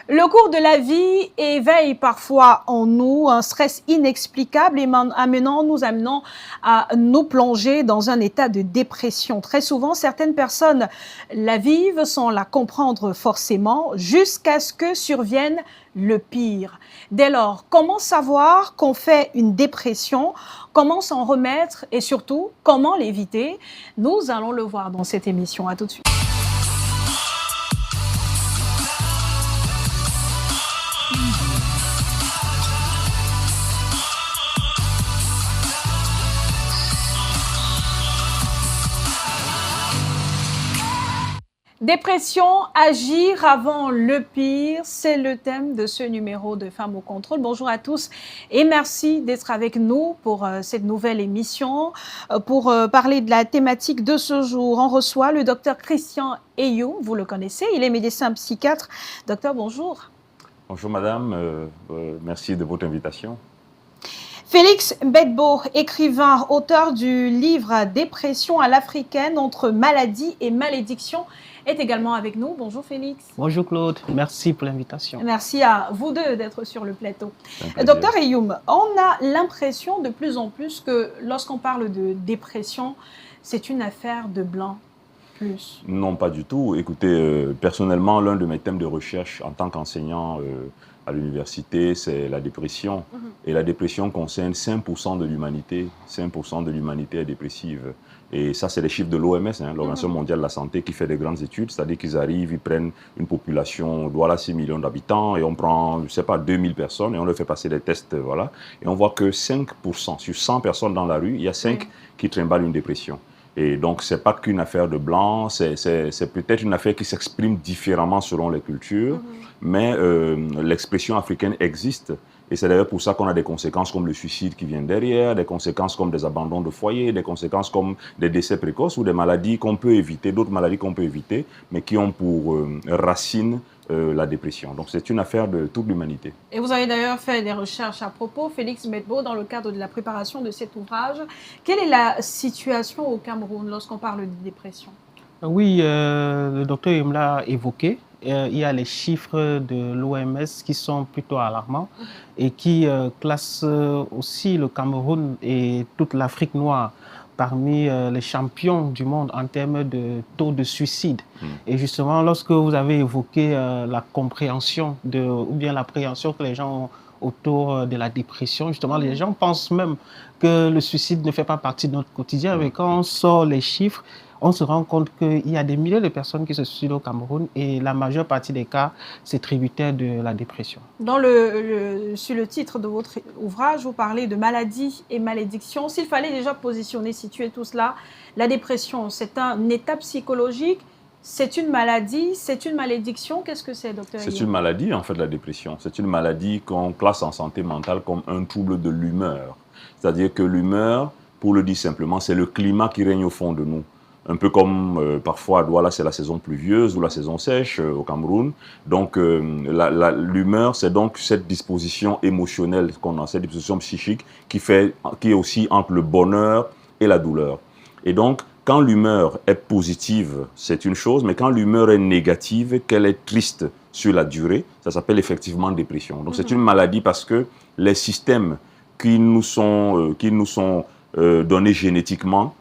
Le cours de la vie éveille parfois en nous un stress inexplicable et nous amenant à nous plonger dans un état de dépression. Très souvent, certaines personnes la vivent sans la comprendre forcément jusqu'à ce que survienne le pire. Dès lors, comment savoir qu'on fait une dépression? Comment s'en remettre et surtout, comment l'éviter? Nous allons le voir dans cette émission. À tout de suite. Dépression, agir avant le pire, c'est le thème de ce numéro de Femmes au contrôle. Bonjour à tous et merci d'être avec nous pour cette nouvelle émission. Pour parler de la thématique de ce jour, on reçoit le docteur Christian Eyoum, vous le connaissez, il est médecin psychiatre. Docteur, bonjour. Bonjour madame, merci de votre invitation. Félix Mbetbo, écrivain, auteur du livre Dépression à l'africaine entre maladie et malédiction, est également avec nous. Bonjour Félix. Bonjour Claude, merci pour l'invitation. Merci à vous deux d'être sur le plateau. Docteur Eyoum, on a l'impression de plus en plus que lorsqu'on parle de dépression, c'est une affaire de blanc plus. Non, pas du tout. Écoutez, personnellement, l'un de mes thèmes de recherche en tant qu'enseignant à l'université, c'est la dépression. Et la dépression concerne 5% de l'humanité. 5% de l'humanité est dépressive. Et ça, c'est les chiffres de l'OMS, l'Organisation mondiale de la santé, qui fait des grandes études. C'est-à-dire qu'ils arrivent, ils prennent une population, voilà, 6 millions d'habitants, et on prend, je ne sais pas, 2000 personnes, et on leur fait passer des tests, voilà. Et on voit que 5%, sur 100 personnes dans la rue, il y a 5 qui trimballent une dépression. Et donc, ce n'est pas qu'une affaire de blanc, c'est peut-être une affaire qui s'exprime différemment selon les cultures, mais l'expression africaine existe. Et c'est d'ailleurs pour ça qu'on a des conséquences comme le suicide qui vient derrière, des conséquences comme des abandons de foyer, des conséquences comme des décès précoces ou des maladies qu'on peut éviter, d'autres maladies qu'on peut éviter, mais qui ont pour racine la dépression. Donc c'est une affaire de toute l'humanité. Et vous avez d'ailleurs fait des recherches à propos, Félix Mbetbo, dans le cadre de la préparation de cet ouvrage. Quelle est la situation au Cameroun lorsqu'on parle de dépression? Oui, le docteur Eyoum l'a évoqué. Il y a les chiffres de l'OMS qui sont plutôt alarmants et qui classent aussi le Cameroun et toute l'Afrique noire parmi les champions du monde en termes de taux de suicide. Et justement, lorsque vous avez évoqué la compréhension ou bien l'appréhension que les gens ont autour de la dépression, justement, les gens pensent même que le suicide ne fait pas partie de notre quotidien, mais quand on sort les chiffres, on se rend compte qu'il y a des milliers de personnes qui se suicident au Cameroun et la majeure partie des cas, c'est tributaire de la dépression. Sur le titre de votre ouvrage, vous parlez de maladie et malédiction. S'il fallait déjà positionner, situer tout cela, la dépression, c'est un état psychologique, c'est une maladie, c'est une malédiction. Qu'est-ce que c'est, docteur Eyoum? C'est une maladie, en fait, la dépression. C'est une maladie qu'on classe en santé mentale comme un trouble de l'humeur. C'est-à-dire que l'humeur, pour le dire simplement, c'est le climat qui règne au fond de nous. Un peu comme parfois, voilà, c'est la saison pluvieuse ou la saison sèche au Cameroun. Donc, l'humeur, c'est donc cette disposition émotionnelle qu'on a, cette disposition psychique qui est aussi entre le bonheur et la douleur. Et donc, quand l'humeur est positive, c'est une chose, mais quand l'humeur est négative, qu'elle est triste sur la durée, ça s'appelle effectivement dépression. Donc, c'est une maladie parce que les systèmes qui nous sont donnés génétiquement,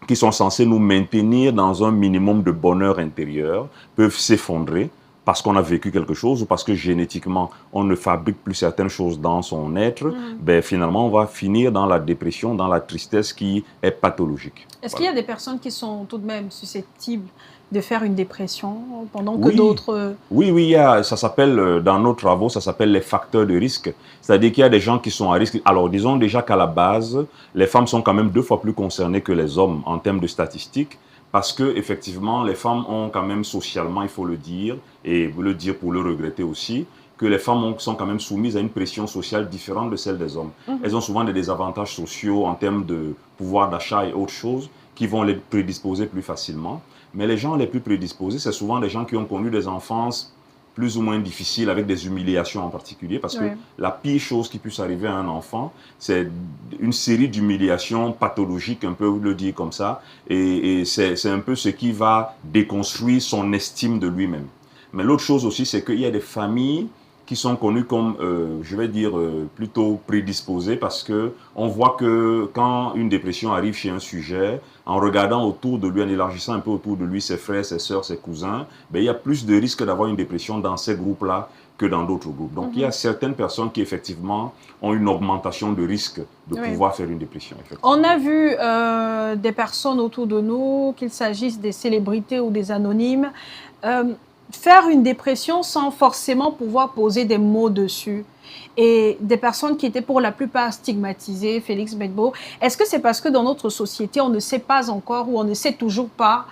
qui sont censés nous maintenir dans un minimum de bonheur intérieur, peuvent s'effondrer parce qu'on a vécu quelque chose ou parce que génétiquement, on ne fabrique plus certaines choses dans son être, ben, finalement, on va finir dans la dépression, dans la tristesse qui est pathologique. Est-ce qu'il y a des personnes qui sont tout de même susceptibles de faire une dépression pendant que d'autres... Oui, ça s'appelle, dans nos travaux, ça s'appelle les facteurs de risque. C'est-à-dire qu'il y a des gens qui sont à risque. Alors, disons déjà qu'à la base, les femmes sont quand même 2 fois plus concernées que les hommes en termes de statistiques, parce que effectivement, les femmes ont quand même socialement, il faut le dire, et le dire pour le regretter aussi, que les femmes sont quand même soumises à une pression sociale différente de celle des hommes. Elles ont souvent des désavantages sociaux en termes de pouvoir d'achat et autres choses qui vont les prédisposer plus facilement. Mais les gens les plus prédisposés, c'est souvent des gens qui ont connu des enfances plus ou moins difficiles, avec des humiliations en particulier, parce que la pire chose qui puisse arriver à un enfant, c'est une série d'humiliations pathologiques, on peut le dire comme ça, et c'est un peu ce qui va déconstruire son estime de lui-même. Mais l'autre chose aussi, c'est qu'il y a des familles qui sont connues comme, je vais dire, plutôt prédisposées parce que on voit que quand une dépression arrive chez un sujet, en regardant autour de lui, en élargissant un peu autour de lui, ses frères, ses sœurs, ses cousins, ben, il y a plus de risques d'avoir une dépression dans ces groupes-là que dans d'autres groupes. Donc, il y a certaines personnes qui, effectivement, ont une augmentation de risque de pouvoir faire une dépression. On a vu des personnes autour de nous, qu'il s'agisse des célébrités ou des anonymes, faire une dépression sans forcément pouvoir poser des mots dessus. Et des personnes qui étaient pour la plupart stigmatisées, Félix Begbo, est-ce que c'est parce que dans notre société, on ne sait pas encore ou on ne sait toujours pas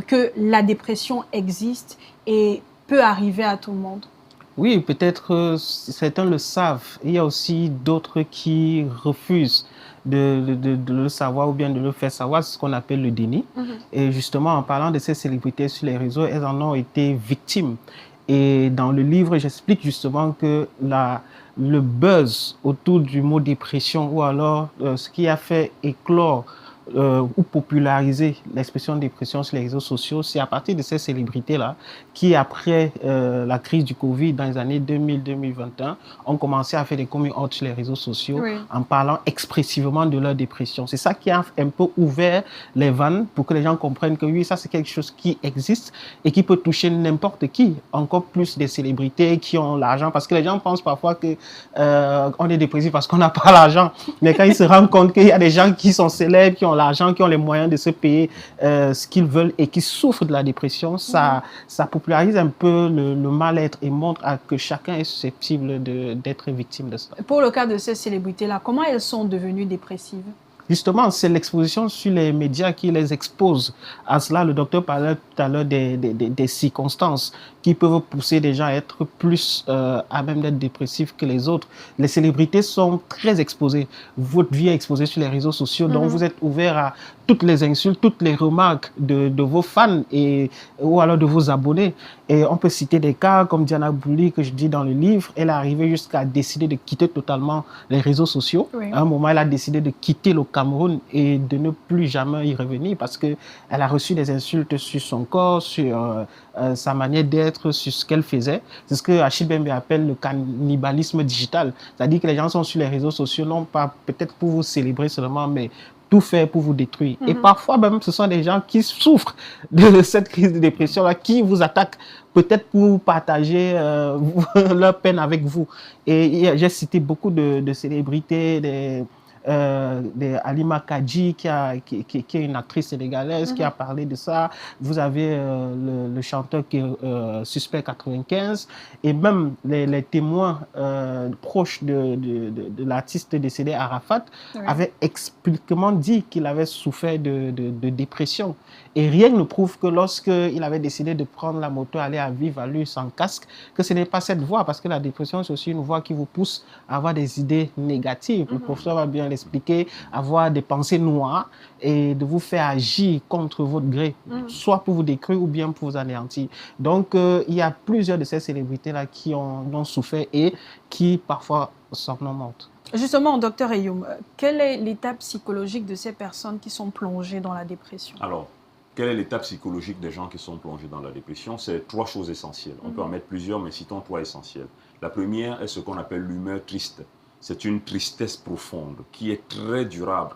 que la dépression existe et peut arriver à tout le monde? Oui, peut-être certains le savent. Il y a aussi d'autres qui refusent de le savoir ou bien de le faire savoir, c'est ce qu'on appelle le déni. Et justement, en parlant de ces célébrités sur les réseaux, elles en ont été victimes. Et dans le livre, j'explique justement que le buzz autour du mot dépression ou alors ce qui a fait éclore ou populariser l'expression dépression sur les réseaux sociaux, c'est à partir de ces célébrités-là qui, après la crise du Covid dans les années 2000-2021, ont commencé à faire des coming out sur les réseaux sociaux en parlant expressivement de leur dépression. C'est ça qui a un peu ouvert les vannes pour que les gens comprennent que oui, ça c'est quelque chose qui existe et qui peut toucher n'importe qui, encore plus des célébrités qui ont l'argent, parce que les gens pensent parfois que on est dépressif parce qu'on n'a pas l'argent, mais quand ils se rendent compte qu'il y a des gens qui sont célèbres, qui ont l'argent, qui ont les moyens de se payer ce qu'ils veulent et qui souffrent de la dépression, ça popularise un peu le mal-être et montre que chacun est susceptible d'être victime de ça. Pour le cas de ces célébrités-là, comment elles sont devenues dépressives? Justement, c'est l'exposition sur les médias qui les expose à cela. Le docteur parlait tout à l'heure des circonstances qui peuvent pousser des gens à être plus à même d'être dépressifs que les autres. Les célébrités sont très exposées. Votre vie est exposée sur les réseaux sociaux, donc vous êtes ouvert à toutes les insultes, toutes les remarques de vos fans ou alors de vos abonnés. Et on peut citer des cas comme Diana Bouli, que je dis dans le livre. Elle est arrivée jusqu'à décider de quitter totalement les réseaux sociaux. À un moment, elle a décidé de quitter le Cameroun et de ne plus jamais y revenir parce qu'elle a reçu des insultes sur son corps, sur sa manière d'être, sur ce qu'elle faisait. C'est ce que Achille Bembe appelle le cannibalisme digital. C'est-à-dire que les gens sont sur les réseaux sociaux, non pas peut-être pour vous célébrer seulement, mais tout faire pour vous détruire. Et parfois même, ce sont des gens qui souffrent de cette crise de dépression-là, qui vous attaquent peut-être pour partager leur peine avec vous. Et j'ai cité beaucoup de célébrités, Halima Kadji, qui est une actrice sénégalaise, qui a parlé de ça. Vous avez le chanteur qui est Suspect 95, et même les témoins proches de l'artiste décédé Arafat avaient explicitement dit qu'il avait souffert de dépression. Et rien ne prouve que lorsqu'il avait décidé de prendre la moto, aller à vive allure sans casque, que ce n'est pas cette voie, parce que la dépression, c'est aussi une voie qui vous pousse à avoir des idées négatives. Le professeur va bien l'expliquer, avoir des pensées noires et de vous faire agir contre votre gré, soit pour vous détruire ou bien pour vous anéantir. Donc, il y a plusieurs de ces célébrités-là qui ont souffert et qui parfois s'en mentent. Justement, docteur Eyoum, quelle est l'étape psychologique de ces personnes qui sont plongées dans la dépression? Alors, quelle est l'étape psychologique des gens qui sont plongés dans la dépression? C'est 3 choses essentielles. On peut en mettre plusieurs, mais citons 3 essentielles. La première est ce qu'on appelle l'humeur triste. C'est une tristesse profonde qui est très durable,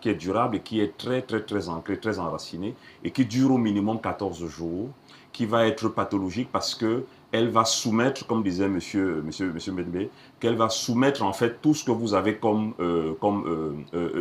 et qui est très ancrée, très enracinée et qui dure au minimum 14 jours, qui va être pathologique parce que elle va soumettre, comme disait monsieur Medbe, qu'elle va soumettre en fait tout ce que vous avez comme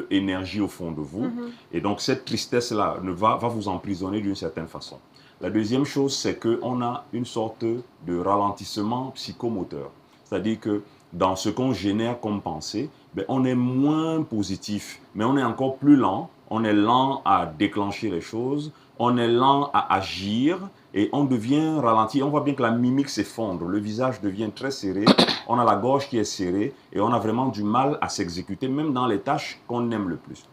énergie au fond de vous. Et donc cette tristesse-là va vous emprisonner d'une certaine façon. La deuxième chose, c'est qu'on a une sorte de ralentissement psychomoteur. C'est-à-dire que dans ce qu'on génère comme pensée, ben, on est moins positif, mais on est encore plus lent. On est lent à déclencher les choses, on est lent à agir et on devient ralenti. On voit bien que la mimique s'effondre, le visage devient très serré, on a la gorge qui est serrée et on a vraiment du mal à s'exécuter, même dans les tâches qu'on aime le plus.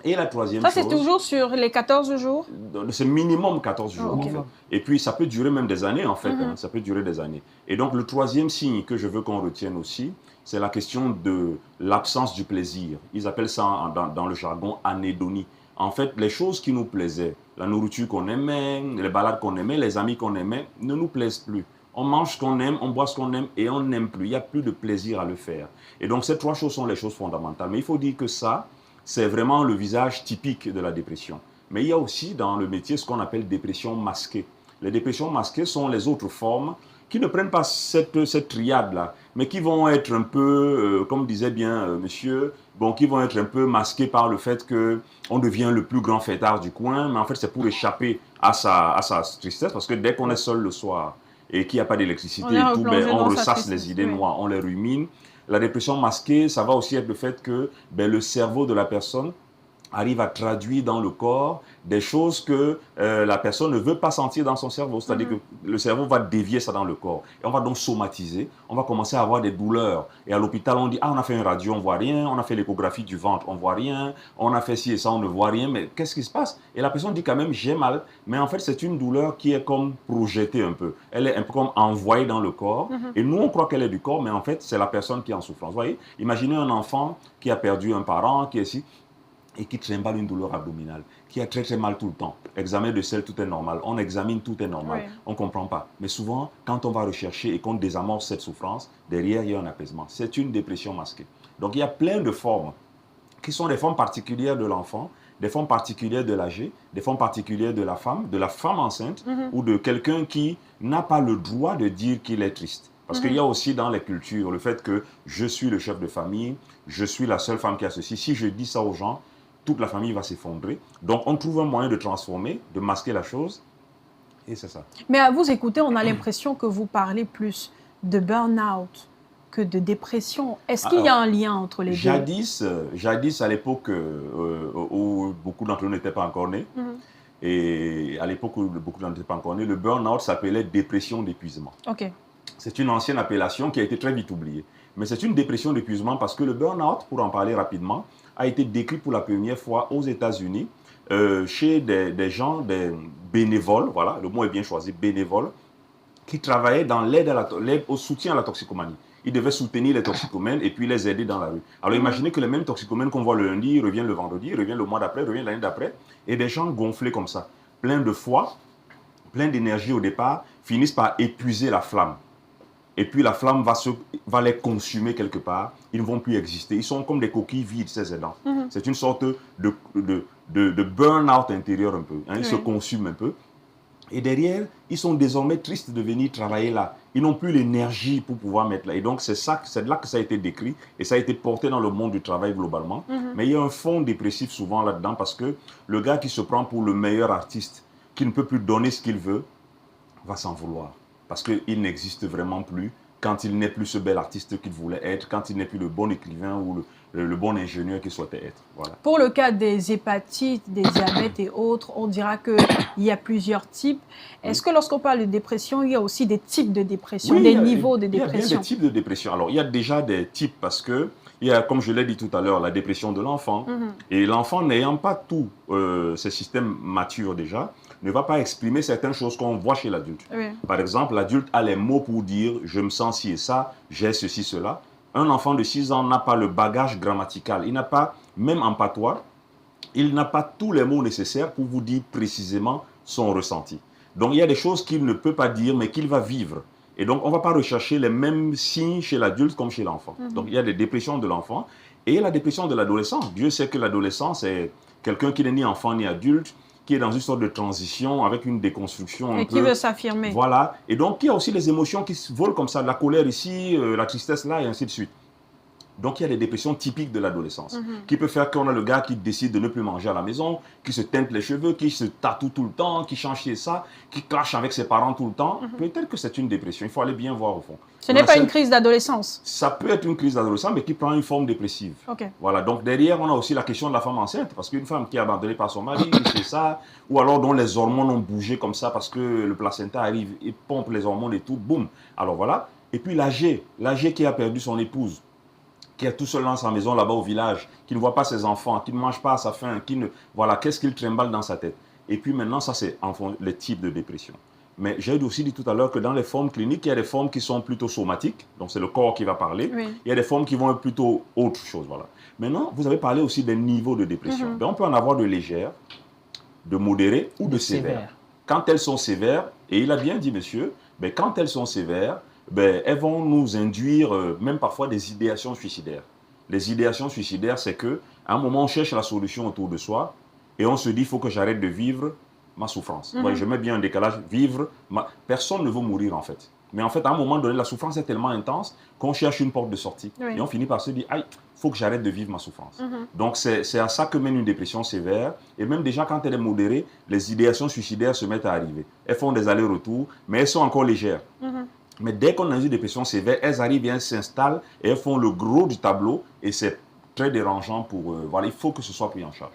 Et la troisième chose... Ça, c'est toujours sur les 14 jours? C'est minimum 14 jours, okay. en fait. Et puis, ça peut durer même des années, en fait. Ça peut durer des années. Et donc, le troisième signe que je veux qu'on retienne aussi, c'est la question de l'absence du plaisir. Ils appellent ça, dans le jargon, anédonie. En fait, les choses qui nous plaisaient, la nourriture qu'on aimait, les balades qu'on aimait, les amis qu'on aimait, ne nous plaisent plus. On mange ce qu'on aime, on boit ce qu'on aime et on n'aime plus. Il n'y a plus de plaisir à le faire. Et donc, ces trois choses sont les choses fondamentales. Mais il faut dire que ça, c'est vraiment le visage typique de la dépression. Mais il y a aussi dans le métier ce qu'on appelle dépression masquée. Les dépressions masquées sont les autres formes qui ne prennent pas cette triade-là, mais qui vont être un peu, comme disait bien monsieur, bon, qui vont être un peu masquées par le fait qu'on devient le plus grand fêtard du coin, mais en fait c'est pour échapper à sa tristesse, parce que dès qu'on est seul le soir et qu'il n'y a pas d'électricité et tout, ben, on ressasse les idées noires, on les rumine. La dépression masquée, ça va aussi être le fait que ben, le cerveau de la personne arrive à traduire dans le corps des choses que la personne ne veut pas sentir dans son cerveau. C'est-à-dire que le cerveau va dévier ça dans le corps. Et on va donc somatiser, on va commencer à avoir des douleurs. Et à l'hôpital, on dit, ah, on a fait une radio, on ne voit rien, on a fait l'échographie du ventre, on ne voit rien, on a fait ci et ça, on ne voit rien, mais qu'est-ce qui se passe? Et la personne dit quand même, j'ai mal, mais en fait, c'est une douleur qui est comme projetée un peu. Elle est un peu comme envoyée dans le corps. Et nous, on croit qu'elle est du corps, mais en fait, c'est la personne qui est en souffrance. Vous voyez, imaginez un enfant qui a perdu un parent, qui est ici, et qui trimballe une douleur abdominale, qui a très très mal tout le temps. Examen de sel, tout est normal. On examine, tout est normal. Oui. On ne comprend pas. Mais souvent, quand on va rechercher et qu'on désamorce cette souffrance, derrière, il y a un apaisement. C'est une dépression masquée. Donc, il y a plein de formes qui sont des formes particulières de l'enfant, des formes particulières de l'âgé, des formes particulières de la femme enceinte ou de quelqu'un qui n'a pas le droit de dire qu'il est triste. Parce qu'il y a aussi dans les cultures le fait que je suis le chef de famille, je suis la seule femme qui a ceci. Si je dis ça aux gens, toute la famille va s'effondrer. Donc, on trouve un moyen de transformer, de masquer la chose, et c'est ça. Mais à vous écouter, on a l'impression que vous parlez plus de burn-out que de dépression. Est-ce qu'il y a un lien entre les deux? Jadis, à l'époque où beaucoup d'entre nous n'étaient pas encore nés, et à l'époque où beaucoup d'entre nous n'étaient pas encore nés, le burn-out s'appelait dépression d'épuisement. Ok. C'est une ancienne appellation qui a été très vite oubliée. Mais c'est une dépression d'épuisement parce que le burn-out, pour en parler rapidement, a été décrit pour la première fois aux États-Unis chez des gens, des bénévoles, voilà, le mot est bien choisi, bénévoles, qui travaillaient dans l'aide au soutien à la toxicomanie. Ils devaient soutenir les toxicomènes et puis les aider dans la rue. Alors imaginez que les mêmes toxicomènes qu'on voit le lundi reviennent le vendredi, reviennent le mois d'après, reviennent l'année d'après, et des gens gonflés comme ça, plein de foi, plein d'énergie au départ, finissent par épuiser la flamme. Et puis la flamme va les consumer quelque part. Ils ne vont plus exister. Ils sont comme des coquilles vides, ces aidants. C'est une sorte de burn-out intérieur un peu. Hein. Ils se consument un peu. Et derrière, ils sont désormais tristes de venir travailler là. Ils n'ont plus l'énergie pour pouvoir mettre là. Et donc, c'est là que ça a été décrit. Et ça a été porté dans le monde du travail globalement. Mais il y a un fond dépressif souvent là-dedans parce que le gars qui se prend pour le meilleur artiste, qui ne peut plus donner ce qu'il veut, va s'en vouloir. Parce qu'il n'existe vraiment plus quand il n'est plus ce bel artiste qu'il voulait être, quand il n'est plus le bon écrivain ou le bon ingénieur qu'il souhaitait être. Voilà. Pour le cas des hépatites, des diabètes et autres, on dira qu'il y a plusieurs types. Est-ce que lorsqu'on parle de dépression, il y a aussi des types de dépression, des niveaux de dépression? Il y a bien des types de dépression. Alors, il y a déjà des types parce que, il y a, comme je l'ai dit tout à l'heure, la dépression de l'enfant. Et l'enfant n'ayant pas tous ces systèmes matures déjà, ne va pas exprimer certaines choses qu'on voit chez l'adulte. Oui. Par exemple, l'adulte a les mots pour dire « je me sens ci et ça, j'ai ceci, cela ». Un enfant de 6 ans n'a pas le bagage grammatical. Il n'a pas, même en patois, il n'a pas tous les mots nécessaires pour vous dire précisément son ressenti. Donc, il y a des choses qu'il ne peut pas dire, mais qu'il va vivre. Et donc, on ne va pas rechercher les mêmes signes chez l'adulte comme chez l'enfant. Donc, il y a des dépressions de l'enfant et la dépression de l'adolescent. Dieu sait que l'adolescent, c'est quelqu'un qui n'est ni enfant ni adulte, qui est dans une sorte de transition avec une déconstruction. Et qui veut s'affirmer. Voilà. Et donc, il y a aussi les émotions qui se volent comme ça. La colère ici, la tristesse là, et ainsi de suite. Donc, il y a des dépressions typiques de l'adolescence qui peut faire qu'on a le gars qui décide de ne plus manger à la maison, qui se teinte les cheveux, qui se tatoue tout le temps, qui change ci et ça, qui clash avec ses parents tout le temps. Peut-être que c'est une dépression. Il faut aller bien voir au fond. Ce n'est pas une crise d'adolescence. Ça peut être une crise d'adolescence, mais qui prend une forme dépressive. Voilà. Donc, derrière, on a aussi la question de la femme enceinte. Parce qu'une femme qui est abandonnée par son mari, c'est ça, ou alors dont les hormones ont bougé comme ça parce que le placenta arrive et pompe les hormones et tout, boum. Alors voilà. Et puis l'âgé qui a perdu son épouse, qui est tout seul dans sa maison là-bas au village, qui ne voit pas ses enfants, qui ne mange pas à sa faim, voilà, qu'est-ce qu'il trimballe dans sa tête. Et puis maintenant, ça c'est les types de dépression. Mais j'ai aussi dit tout à l'heure que dans les formes cliniques, il y a des formes qui sont plutôt somatiques, donc c'est le corps qui va parler. Oui. Il y a des formes qui vont être plutôt autre chose, voilà. Maintenant, vous avez parlé aussi des niveaux de dépression. Donc, on peut en avoir de légères, de modérées ou de sévères. Quand elles sont sévères, et il a bien dit, monsieur, ben, quand elles sont sévères, ben, elles vont nous induire même parfois des idéations suicidaires. Les idéations suicidaires, c'est qu'à un moment, on cherche la solution autour de soi et on se dit, il faut que j'arrête de vivre ma souffrance. Ouais, je mets bien un décalage, Personne ne veut mourir en fait. Mais en fait, à un moment donné, la souffrance est tellement intense qu'on cherche une porte de sortie. Oui. Et on finit par se dire, aïe, il faut que j'arrête de vivre ma souffrance. Donc, c'est à ça que mène une dépression sévère. Et même déjà, quand elle est modérée, les idéations suicidaires se mettent à arriver. Elles font des allers-retours, mais elles sont encore légères. Mais dès qu'on a une dépression sévère, elles arrivent et elles s'installent et elles font le gros du tableau. Et c'est très dérangeant pour eux. Voilà, il faut que ce soit pris en charge.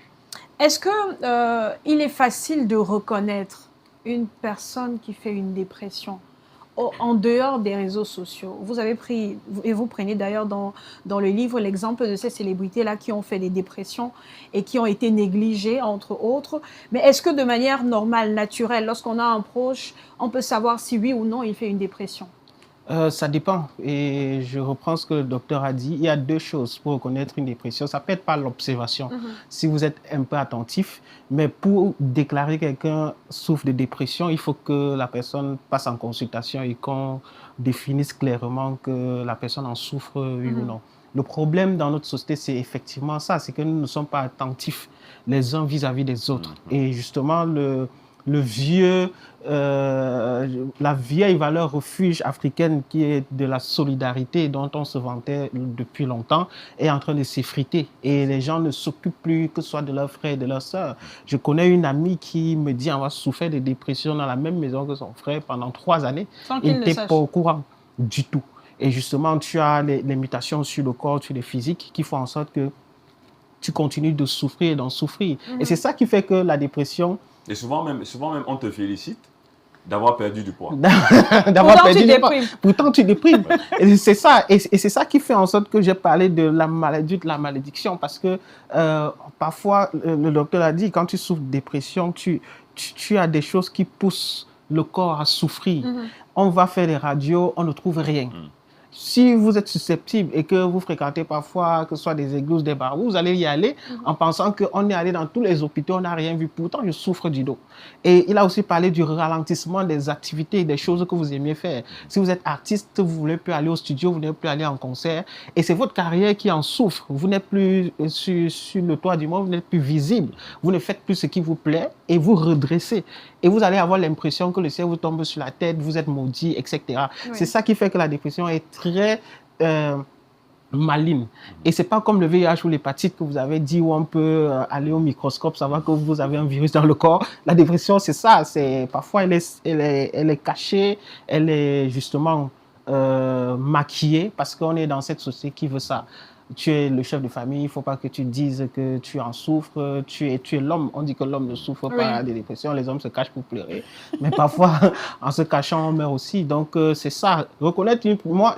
Est-ce qu'il est facile de reconnaître une personne qui fait une dépression en dehors des réseaux sociaux? Vous avez pris, et vous prenez d'ailleurs dans le livre l'exemple de ces célébrités-là qui ont fait des dépressions et qui ont été négligées, entre autres. Mais est-ce que de manière normale, naturelle, lorsqu'on a un proche, on peut savoir si oui ou non il fait une dépression? Ça dépend. Et je reprends ce que le docteur a dit. Il y a deux choses pour reconnaître une dépression. Ça peut être par l'observation, si vous êtes un peu attentif. Mais pour déclarer que quelqu'un souffre de dépression, il faut que la personne passe en consultation et qu'on définisse clairement que la personne en souffre, oui ou non. Le problème dans notre société, c'est effectivement ça, c'est que nous ne sommes pas attentifs les uns vis-à-vis des autres. Et justement, la vieille valeur refuge africaine qui est de la solidarité dont on se vantait depuis longtemps est en train de s'effriter et les gens ne s'occupent plus que ce soit de leurs frères et de leurs sœurs. Je connais une amie qui me dit avoir souffert de dépression dans la même maison que son frère pendant 3 années. Il n'était pas au courant du tout. Et justement, tu as les mutations sur le corps, sur le physique qui font en sorte que tu continues de souffrir et d'en souffrir. Et c'est ça qui fait que la dépression... Et souvent même, on te félicite d'avoir perdu du poids. Pourtant, tu déprimes. Et c'est ça. Et c'est ça qui fait en sorte que j'ai parlé de la maladie, de la malédiction. Parce que parfois, le docteur a dit, quand tu souffres de dépression, tu as des choses qui poussent le corps à souffrir. On va faire des radios, on ne trouve rien. Si vous êtes susceptible et que vous fréquentez parfois, que ce soit des églises, des bars, vous allez y aller en pensant qu'on est allé dans tous les hôpitaux, on n'a rien vu. Pourtant, je souffre du dos. Et il a aussi parlé du ralentissement des activités, des choses que vous aimiez faire. Si vous êtes artiste, vous ne voulez plus aller au studio, vous ne voulez plus aller en concert. Et c'est votre carrière qui en souffre. Vous n'êtes plus sur le toit du monde, vous n'êtes plus visible. Vous ne faites plus ce qui vous plaît et vous redressez. Et vous allez avoir l'impression que le ciel vous tombe sur la tête, vous êtes maudit, etc. Oui. C'est ça qui fait que la dépression est très maligne. Et ce n'est pas comme le VIH ou l'hépatite que vous avez dit où on peut aller au microscope, savoir que vous avez un virus dans le corps. La dépression, c'est ça. Parfois, elle est cachée, elle est justement maquillée parce qu'on est dans cette société qui veut ça. Tu es le chef de famille, il ne faut pas que tu dises que tu en souffres, tu es l'homme. On dit que l'homme ne souffre pas de dépression, les hommes se cachent pour pleurer. Mais parfois, en se cachant, on meurt aussi. Donc, c'est ça. Reconnaître, moi,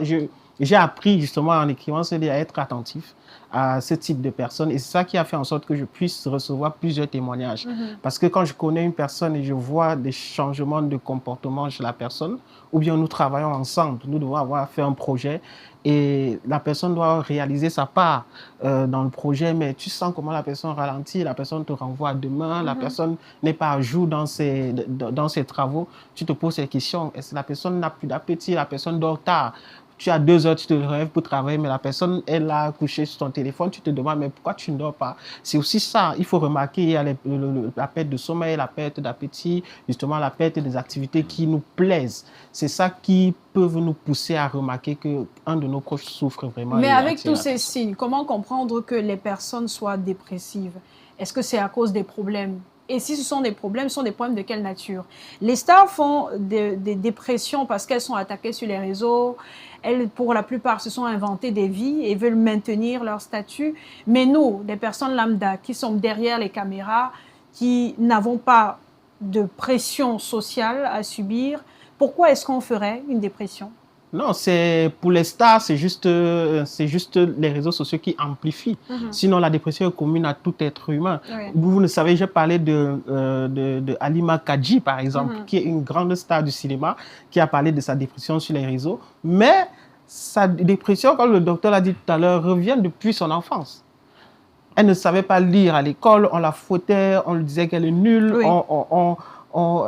j'ai appris justement en écrivant ce livre à être attentif à ce type de personnes. Et c'est ça qui a fait en sorte que je puisse recevoir plusieurs témoignages. Parce que quand je connais une personne et je vois des changements de comportement chez la personne, ou bien nous travaillons ensemble, nous devons avoir fait un projet et la personne doit réaliser sa part dans le projet, mais tu sens comment la personne ralentit, la personne te renvoie à demain, la personne n'est pas à jour dans ses travaux. Tu te poses ces questions. Est-ce que la personne n'a plus d'appétit, la personne dort tard? Tu as 2 heures, tu te lèves pour travailler, mais la personne, elle a couché sur ton téléphone, tu te demandes, mais pourquoi tu ne dors pas? C'est aussi ça, il faut remarquer, il y a la perte de sommeil, la perte d'appétit, justement la perte des activités qui nous plaisent. C'est ça qui peut nous pousser à remarquer qu'un de nos proches souffre vraiment. Mais avec tous ces signes, comment comprendre que les personnes soient dépressives? Est-ce que c'est à cause des problèmes? Et si ce sont des problèmes, ce sont des problèmes de quelle nature? Les stars font des dépressions parce qu'elles sont attaquées sur les réseaux. Elles, pour la plupart, se sont inventées des vies et veulent maintenir leur statut. Mais nous, des personnes lambda qui sommes derrière les caméras, qui n'avons pas de pression sociale à subir, pourquoi est-ce qu'on ferait une dépression? Non, pour les stars, c'est juste les réseaux sociaux qui amplifient. Sinon, la dépression est commune à tout être humain. Oui. Vous le savez, j'ai parlé de Halima Kadji, par exemple, qui est une grande star du cinéma, qui a parlé de sa dépression sur les réseaux. Mais sa dépression, comme le docteur l'a dit tout à l'heure, revient depuis son enfance. Elle ne savait pas lire à l'école, on la fouettait, on lui disait qu'elle est nulle, oui.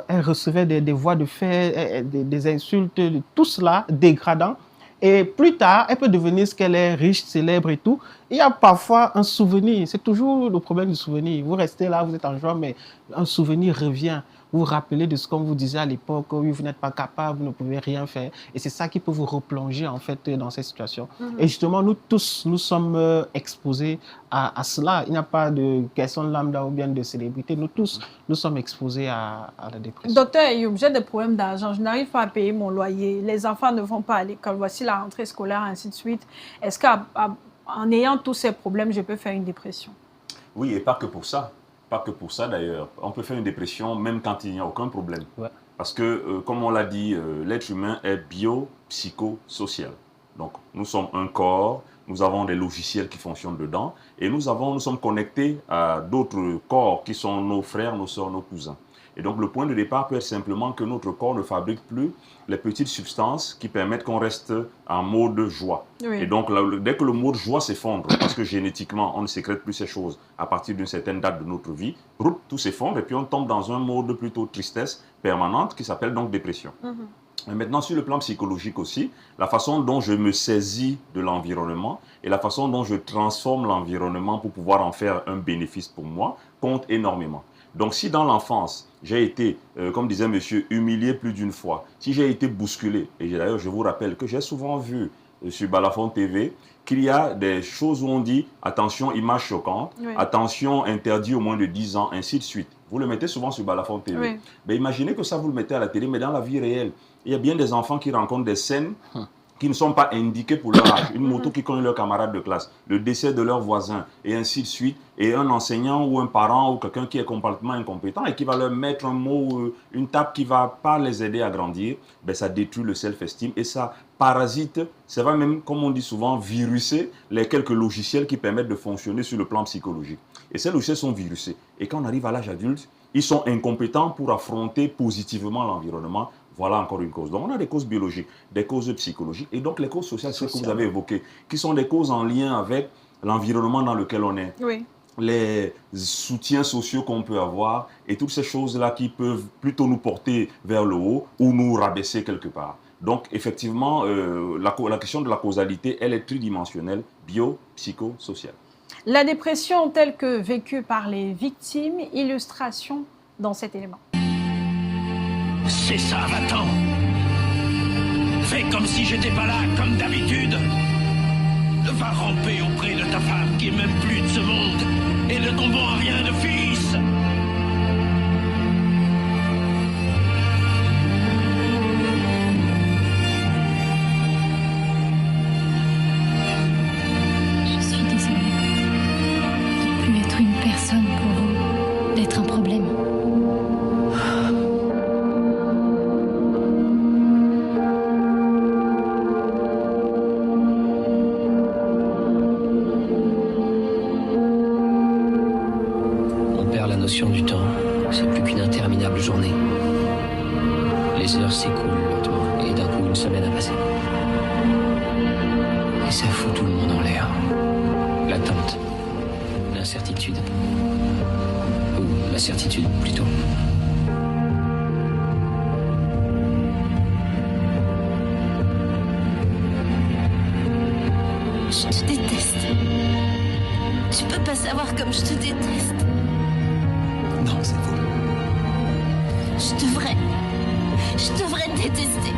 elle recevait des voix de fait, des insultes, tout cela dégradant. Et plus tard, elle peut devenir ce qu'elle est, riche, célèbre et tout. Il y a parfois un souvenir. C'est toujours le problème du souvenir. Vous restez là, vous êtes en joie, mais un souvenir revient. Vous vous rappelez de ce qu'on vous disait à l'époque, oui, vous n'êtes pas capable, vous ne pouvez rien faire. Et c'est ça qui peut vous replonger, en fait, dans cette situation. Et justement, nous tous, nous sommes exposés à cela. Il n'y a pas de personne lambda ou bien de célébrité. Nous tous, nous sommes exposés à la dépression. Docteur Ayoub, j'ai des problèmes d'argent, je n'arrive pas à payer mon loyer, les enfants ne vont pas à l'école, voici la rentrée scolaire, ainsi de suite. Est-ce qu'en ayant tous ces problèmes, je peux faire une dépression? Oui, et pas que pour ça. Pas que pour ça d'ailleurs. On peut faire une dépression même quand il n'y a aucun problème. Ouais. Parce que, comme on l'a dit, l'être humain est bio-psycho-social. Donc, nous sommes un corps, nous avons des logiciels qui fonctionnent dedans, et nous sommes connectés à d'autres corps qui sont nos frères, nos soeurs, nos cousins. Et donc, le point de départ peut être simplement que notre corps ne fabrique plus les petites substances qui permettent qu'on reste en mode joie. Oui. Et donc, là, dès que le mode joie s'effondre, parce que génétiquement, on ne sécrète plus ces choses à partir d'une certaine date de notre vie, tout s'effondre et puis on tombe dans un mode plutôt tristesse permanente qui s'appelle donc dépression. Mais maintenant, sur le plan psychologique aussi, la façon dont je me saisis de l'environnement et la façon dont je transforme l'environnement pour pouvoir en faire un bénéfice pour moi compte énormément. Donc, si dans l'enfance, j'ai été, comme disait monsieur, humilié plus d'une fois, si j'ai été bousculé, et d'ailleurs, je vous rappelle que j'ai souvent vu sur Balafon TV qu'il y a des choses où on dit « attention, image choquante Oui. attention, interdit au moins de 10 ans, ainsi de suite ». Vous le mettez souvent sur Balafon TV. Oui. Mais imaginez que ça, vous le mettez à la télé, mais dans la vie réelle, il y a bien des enfants qui rencontrent des scènes qui ne sont pas indiquées pour leur âge. Une moto qui connaît leur camarade de classe, le décès de leur voisin, et ainsi de suite. Et un enseignant ou un parent ou quelqu'un qui est complètement incompétent et qui va leur mettre un mot, une tape qui ne va pas les aider à grandir, ben ça détruit le self-esteem et ça parasite, ça va même, comme on dit souvent, viruser les quelques logiciels qui permettent de fonctionner sur le plan psychologique. Et ces logiciels sont virusés. Et quand on arrive à l'âge adulte, ils sont incompétents pour affronter positivement l'environnement. Voilà encore une cause. Donc, on a des causes biologiques, des causes psychologiques et donc les causes sociales, c'est ce que vous avez évoqué, qui sont des causes en lien avec l'environnement dans lequel on est. Oui. Les soutiens sociaux qu'on peut avoir et toutes ces choses-là qui peuvent plutôt nous porter vers le haut ou nous rabaisser quelque part. Donc, effectivement, la question de la causalité, elle est tridimensionnelle, bio-psycho-sociale. La dépression telle que vécue par les victimes, illustration dans cet élément. C'est ça, va-t'en. Fais comme si j'étais pas là, comme d'habitude. Va ramper auprès de ta femme qui est même plus de ce monde et de ton bon à rien de fils. Je suis désolée de ne plus être une personne pour vous, d'être un problème. Du temps, c'est plus qu'une interminable journée. Les heures s'écoulent lentement et d'un coup une semaine a passé. Et ça fout tout le monde en l'air. L'attente, l'incertitude, ou la certitude plutôt. Je te déteste. Tu peux pas savoir comme je te déteste. Non, c'est faux. Je devrais te détester.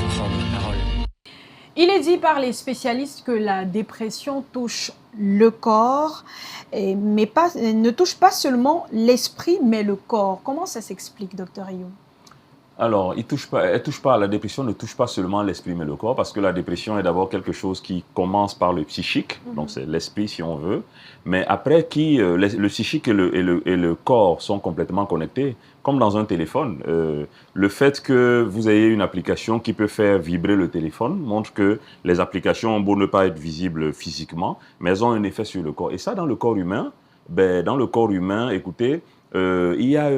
Reprendre la parole. Il est dit par les spécialistes que la dépression touche le corps, mais ne touche pas seulement l'esprit, mais le corps. Comment ça s'explique, docteur Ayoub? Alors, la dépression ne touche pas seulement l'esprit mais le corps, parce que la dépression est d'abord quelque chose qui commence par le psychique, donc c'est l'esprit si on veut, mais après le psychique et le corps sont complètement connectés, comme dans un téléphone. Le fait que vous ayez une application qui peut faire vibrer le téléphone montre que les applications ont beau ne pas être visibles physiquement, mais elles ont un effet sur le corps. Et ça, dans le corps humain, écoutez, il y a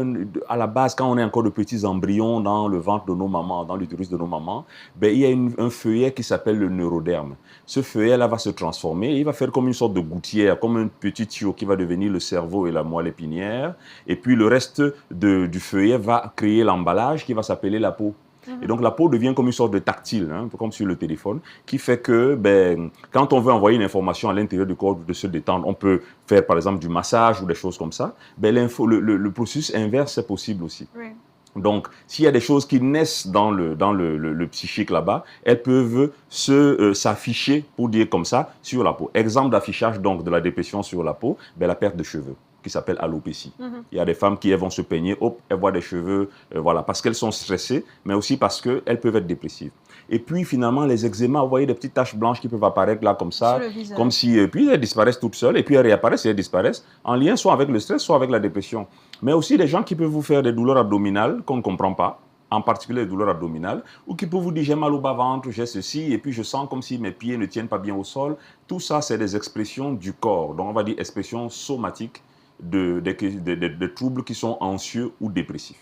à la base, quand on est encore de petits embryons dans le ventre de nos mamans, dans l'utérus de nos mamans, ben, il y a un feuillet qui s'appelle le neuroderme. Ce feuillet-là va se transformer, il va faire comme une sorte de gouttière, comme un petit tuyau qui va devenir le cerveau et la moelle épinière. Et puis le reste du feuillet va créer l'emballage qui va s'appeler la peau. Et donc la peau devient comme une sorte de tactile, hein, un peu comme sur le téléphone, qui fait que ben, quand on veut envoyer une information à l'intérieur du corps de se détendre, on peut faire par exemple du massage ou des choses comme ça. Ben, le processus inverse, c'est possible aussi. Oui. Donc, s'il y a des choses qui naissent dans le psychique là-bas, elles peuvent s'afficher, pour dire comme ça, sur la peau. Exemple d'affichage donc de la dépression sur la peau, ben, la perte de cheveux, qui s'appelle alopécie. Il y a des femmes qui elles vont se peigner, hop, elles voient des cheveux, voilà, parce qu'elles sont stressées, mais aussi parce qu'elles peuvent être dépressives. Et puis finalement, les eczémas, vous voyez des petites taches blanches qui peuvent apparaître là comme ça, comme si, puis elles disparaissent toutes seules, et puis elles réapparaissent et elles disparaissent, en lien soit avec le stress, soit avec la dépression. Mais aussi des gens qui peuvent vous faire des douleurs abdominales qu'on ne comprend pas, en particulier les douleurs abdominales, ou qui peuvent vous dire j'ai mal au bas-ventre, j'ai ceci, et puis je sens comme si mes pieds ne tiennent pas bien au sol. Tout ça, c'est des expressions du corps, donc on va dire expressions somatiques de troubles qui sont anxieux ou dépressifs.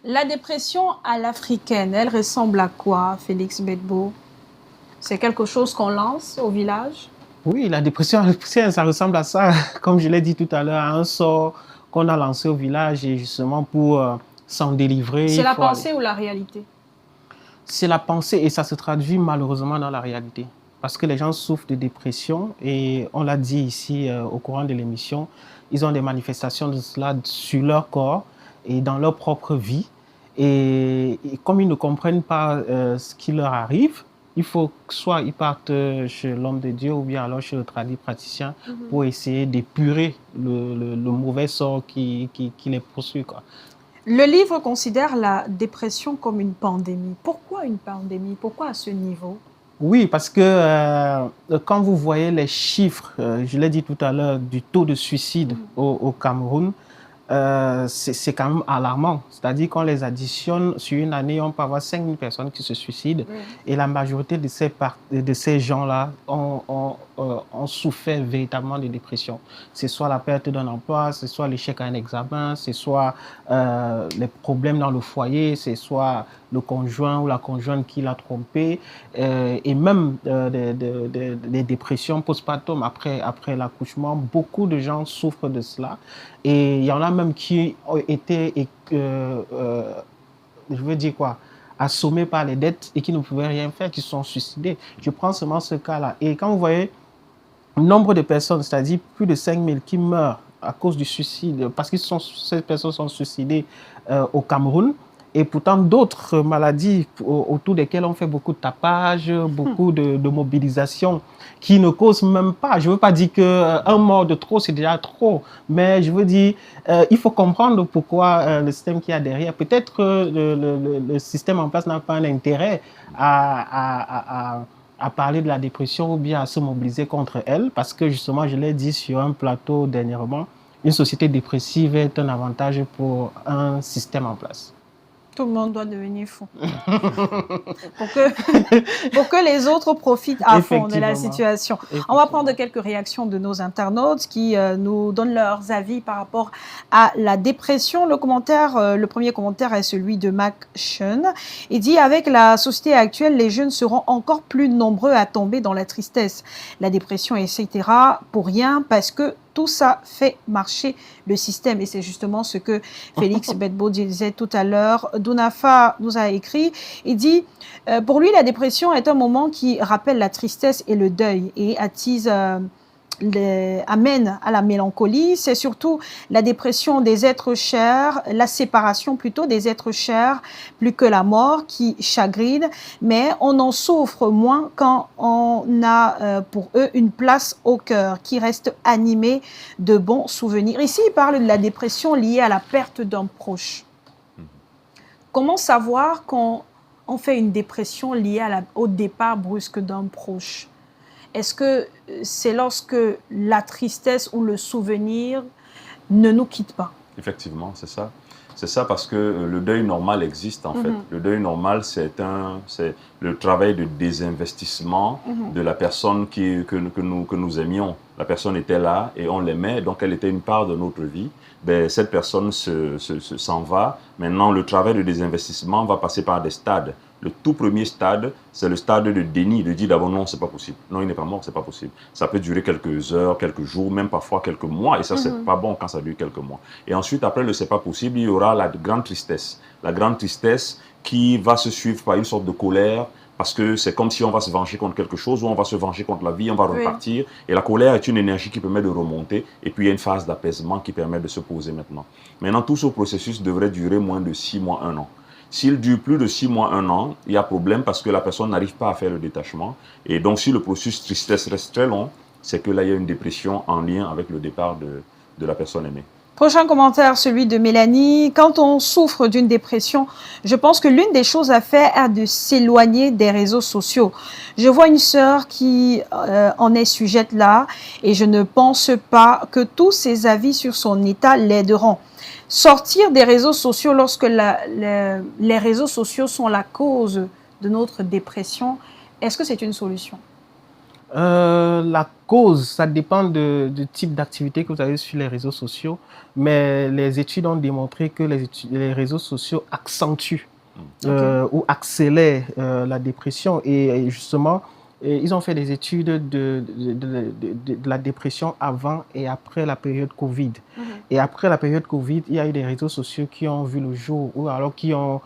La dépression à l'africaine, elle ressemble à quoi, Félix Bedbo? C'est quelque chose qu'on lance au village? Oui, la dépression, ça ressemble à ça, comme je l'ai dit tout à l'heure, à un sort qu'on a lancé au village et justement pour s'en délivrer. C'est la pensée ou la réalité? C'est la pensée et ça se traduit malheureusement dans la réalité. Parce que les gens souffrent de dépression et on l'a dit ici au courant de l'émission, ils ont des manifestations de cela sur leur corps et dans leur propre vie. Et comme ils ne comprennent pas ce qui leur arrive, il faut que soit ils partent chez l'homme de Dieu ou bien alors chez le praticien pour essayer d'épurer le mauvais sort qui les poursuit, quoi. Le livre considère la dépression comme une pandémie. Pourquoi une pandémie? Pourquoi à ce niveau? Oui, parce que quand vous voyez les chiffres, je l'ai dit tout à l'heure, du taux de suicide au Cameroun, c'est quand même alarmant. C'est-à-dire qu'on les additionne sur une année, on peut avoir 5000 personnes qui se suicident et la majorité de ces gens-là ont souffert véritablement de dépression. C'est soit la perte d'un emploi, c'est soit l'échec à un examen, c'est soit les problèmes dans le foyer, c'est soit le conjoint ou la conjointe qui l'a trompé et même des dépressions postpartum après l'accouchement. Beaucoup de gens souffrent de cela et il y en a même qui ont été, je veux dire quoi, assommés par les dettes et qui ne pouvaient rien faire, qui se sont suicidés. Je prends seulement ce cas-là. Et quand vous voyez le nombre de personnes, c'est-à-dire plus de 5000 qui meurent à cause du suicide, parce que ces personnes sont suicidées au Cameroun, et pourtant d'autres maladies autour desquelles on fait beaucoup de tapage, beaucoup de mobilisation qui ne causent même pas. Je ne veux pas dire qu'un mort de trop, c'est déjà trop, mais je veux dire, il faut comprendre pourquoi le système qu'il y a derrière. Peut-être que le système en place n'a pas un intérêt à parler de la dépression ou bien à se mobiliser contre elle, parce que justement, je l'ai dit sur un plateau dernièrement, une société dépressive est un avantage pour un système en place. Tout le monde doit devenir fou. pour que les autres profitent à fond de la situation. On va prendre quelques réactions de nos internautes qui nous donnent leurs avis par rapport à la dépression. Le premier commentaire est celui de Mac Shun. Il dit « Avec la société actuelle, les jeunes seront encore plus nombreux à tomber dans la tristesse, la dépression, etc. pour rien parce que tout ça fait marcher le système. » Et c'est justement ce que Félix Bedbo disait tout à l'heure. Dounafa nous a écrit, il dit pour lui, la dépression est un moment qui rappelle la tristesse et le deuil et amène à la mélancolie. C'est surtout la dépression des êtres chers, la séparation plutôt des êtres chers, plus que la mort qui chagrine, mais on en souffre moins quand on a pour eux une place au cœur qui reste animée de bons souvenirs. Ici, il parle de la dépression liée à la perte d'un proche. Comment savoir qu'on fait une dépression liée au départ brusque d'un proche? Est-ce que c'est lorsque la tristesse ou le souvenir ne nous quitte pas? Effectivement, c'est ça. C'est ça, parce que le deuil normal existe en fait. Le deuil normal, c'est le travail de désinvestissement de la personne que nous aimions. La personne était là et on l'aimait, donc elle était une part de notre vie. Ben, cette personne s'en va. Maintenant, le travail de désinvestissement va passer par des stades. Le tout premier stade, c'est le stade de déni, de dire d'abord non, c'est pas possible. Non, il n'est pas mort, c'est pas possible. Ça peut durer quelques heures, quelques jours, même parfois quelques mois, et ça, c'est pas bon quand ça dure quelques mois. Et ensuite, après le c'est pas possible, il y aura la grande tristesse. La grande tristesse qui va se suivre par une sorte de colère, parce que c'est comme si on va se venger contre quelque chose, ou on va se venger contre la vie, on va repartir. Et la colère est une énergie qui permet de remonter, et puis il y a une phase d'apaisement qui permet de se poser maintenant. Maintenant, tout ce processus devrait durer moins de 6 mois, 1 an. S'il dure plus de 6 mois, 1 an, il y a problème parce que la personne n'arrive pas à faire le détachement. Et donc, si le processus tristesse reste très long, c'est que là, il y a une dépression en lien avec le départ de la personne aimée. Prochain commentaire, celui de Mélanie. Quand on souffre d'une dépression, je pense que l'une des choses à faire est de s'éloigner des réseaux sociaux. Je vois une sœur qui en est sujette là et je ne pense pas que tous ses avis sur son état l'aideront. Sortir des réseaux sociaux lorsque les réseaux sociaux sont la cause de notre dépression, est-ce que c'est une solution? La cause, ça dépend du type d'activité que vous avez sur les réseaux sociaux, mais les études ont démontré que les réseaux sociaux accentuent ou accélèrent la dépression. Et justement, ils ont fait des études de la dépression avant et après la période Covid. Et après la période Covid, il y a eu des réseaux sociaux qui ont vu le jour, ou alors qui sont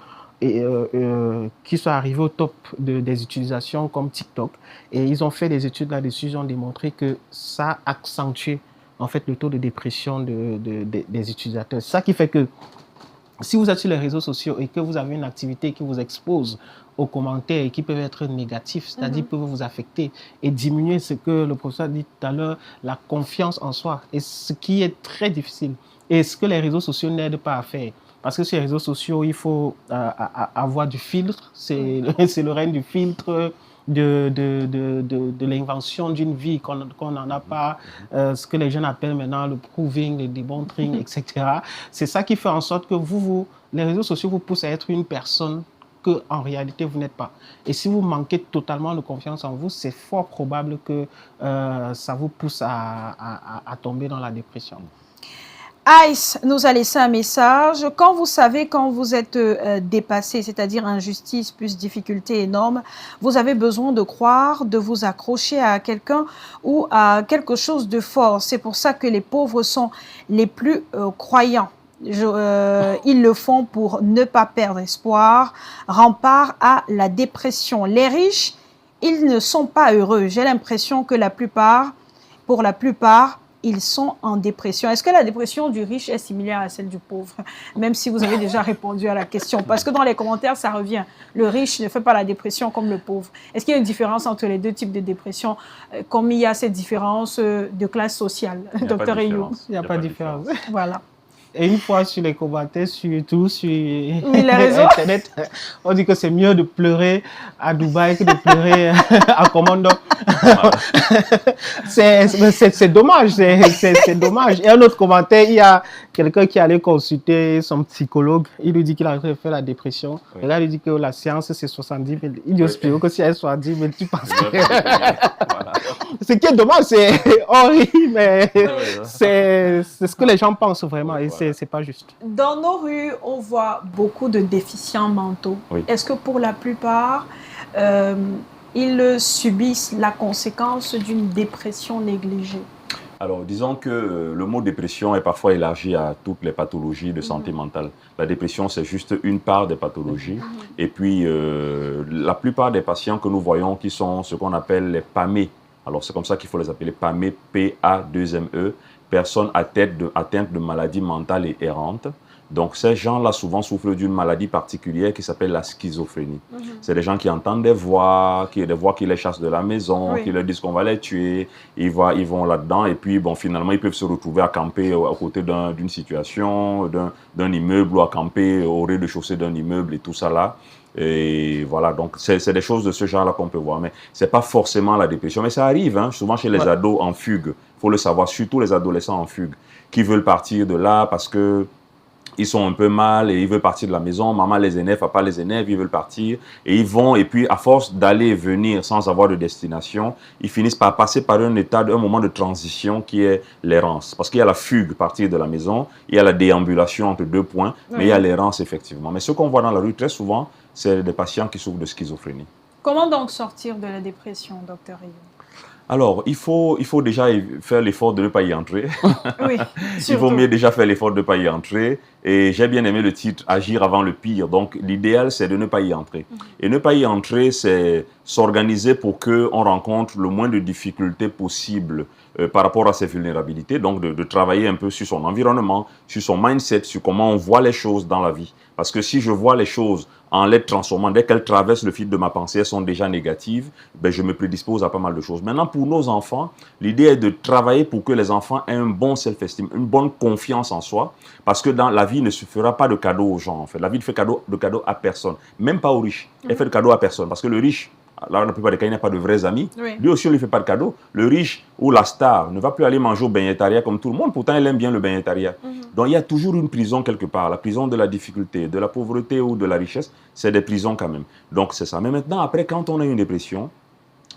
arrivés au top des utilisations comme TikTok. Et ils ont fait des études là-dessus, ils ont démontré que ça accentuait en fait le taux de dépression des utilisateurs. C'est ça qui fait que si vous êtes sur les réseaux sociaux et que vous avez une activité qui vous expose aux commentaires et qui peuvent être négatifs, c'est-à-dire peuvent vous affecter et diminuer ce que le professeur a dit tout à l'heure, la confiance en soi, et ce qui est très difficile et ce que les réseaux sociaux n'aident pas à faire. Parce que sur les réseaux sociaux, il faut avoir du filtre, c'est le règne du filtre, de l'invention d'une vie qu'on n'en a pas, ce que les jeunes appellent maintenant le proving, le debunking, etc. C'est ça qui fait en sorte que les réseaux sociaux vous poussent à être une personne qu'en réalité vous n'êtes pas. Et si vous manquez totalement de confiance en vous, c'est fort probable que ça vous pousse à tomber dans la dépression. Ice nous a laissé un message. Quand vous savez, quand vous êtes dépassé, c'est-à-dire injustice plus difficulté énorme, vous avez besoin de croire, de vous accrocher à quelqu'un ou à quelque chose de fort. C'est pour ça que les pauvres sont les plus croyants. Ils le font pour ne pas perdre espoir, rempart à la dépression. Les riches, ils ne sont pas heureux. J'ai l'impression que pour la plupart, ils sont en dépression. Est-ce que la dépression du riche est similaire à celle du pauvre? Même si vous avez déjà répondu à la question. Parce que dans les commentaires, ça revient. Le riche ne fait pas la dépression comme le pauvre. Est-ce qu'il y a une différence entre les deux types de dépression, comme il y a cette différence de classe sociale, Dr. Eyou? Il n'y a pas de différence. Voilà. Et une fois sur les commentaires, surtout sur les réseaux, Internet, on dit que c'est mieux de pleurer à Dubaï que de pleurer à Commando. C'est dommage, c'est dommage. Et un autre commentaire, il y a quelqu'un qui allait consulter son psychologue. Il lui dit qu'il a fait la dépression. Oui. Et là, il lui dit que la séance, c'est 70 000. Il dit au psychologue que si elle est 70 000, tu penses que... Voilà. Ce qui est dommage, c'est horrible, mais c'est ce que les gens pensent vraiment. Et c'est pas juste. Dans nos rues, on voit beaucoup de déficients mentaux. Oui. Est-ce que pour la plupart, ils subissent la conséquence d'une dépression négligée? Alors, disons que le mot dépression est parfois élargi à toutes les pathologies de santé mentale. La dépression, c'est juste une part des pathologies. Et puis, la plupart des patients que nous voyons qui sont ce qu'on appelle les PAME, alors c'est comme ça qu'il faut les appeler PAME, P-A-2-M-E, personnes atteintes de maladies mentales et errantes. Donc, ces gens-là, souvent, souffrent d'une maladie particulière qui s'appelle la schizophrénie. C'est des gens qui entendent des voix qui les chassent de la maison, qui leur disent qu'on va les tuer. Ils vont là-dedans et puis, bon, finalement, ils peuvent se retrouver à camper à côté d'une situation, d'un immeuble, ou à camper au rez-de-chaussée d'un immeuble et tout ça là. Et voilà, donc c'est des choses de ce genre-là qu'on peut voir. Mais ce n'est pas forcément la dépression. Mais ça arrive, hein, souvent chez les ados en fugue. Il faut le savoir, surtout les adolescents en fugue, qui veulent partir de là parce que ils sont un peu mal et ils veulent partir de la maison. Maman les énerve, papa les énerve, ils veulent partir. Et ils vont, et puis à force d'aller et venir sans avoir de destination, ils finissent par passer par un moment de transition qui est l'errance. Parce qu'il y a la fugue, partir de la maison, il y a la déambulation entre deux points, mais il y a l'errance effectivement. Mais ce qu'on voit dans la rue très souvent, c'est des patients qui souffrent de schizophrénie. Comment donc sortir de la dépression, docteur Rio? Alors, il faut déjà faire l'effort de ne pas y entrer. Oui, Il vaut mieux déjà faire l'effort de ne pas y entrer. Et j'ai bien aimé le titre « Agir avant le pire ». Donc, l'idéal, c'est de ne pas y entrer. Et ne pas y entrer, c'est s'organiser pour qu'on rencontre le moins de difficultés possibles par rapport à ses vulnérabilités. Donc, de travailler un peu sur son environnement, sur son mindset, sur comment on voit les choses dans la vie. Parce que si je vois les choses en les transformant, dès qu'elles traversent le fil de ma pensée, elles sont déjà négatives, ben je me prédispose à pas mal de choses. Maintenant, pour nos enfants, l'idée est de travailler pour que les enfants aient un bon self-esteem, une bonne confiance en soi, parce que dans la vie ne se fera pas de cadeaux aux gens, en fait. La vie ne fait de cadeaux à personne, même pas aux riches. Elle fait de cadeaux à personne, parce que le riche, là, la plupart des cas, il n'a pas de vrais amis. Oui. Lui aussi, on ne lui fait pas de cadeau. Le riche ou la star ne va plus aller manger au beignettaria comme tout le monde. Pourtant, il aime bien le beignettaria. Donc, il y a toujours une prison quelque part. La prison de la difficulté, de la pauvreté ou de la richesse, c'est des prisons quand même. Donc, c'est ça. Mais maintenant, après, quand on a une dépression,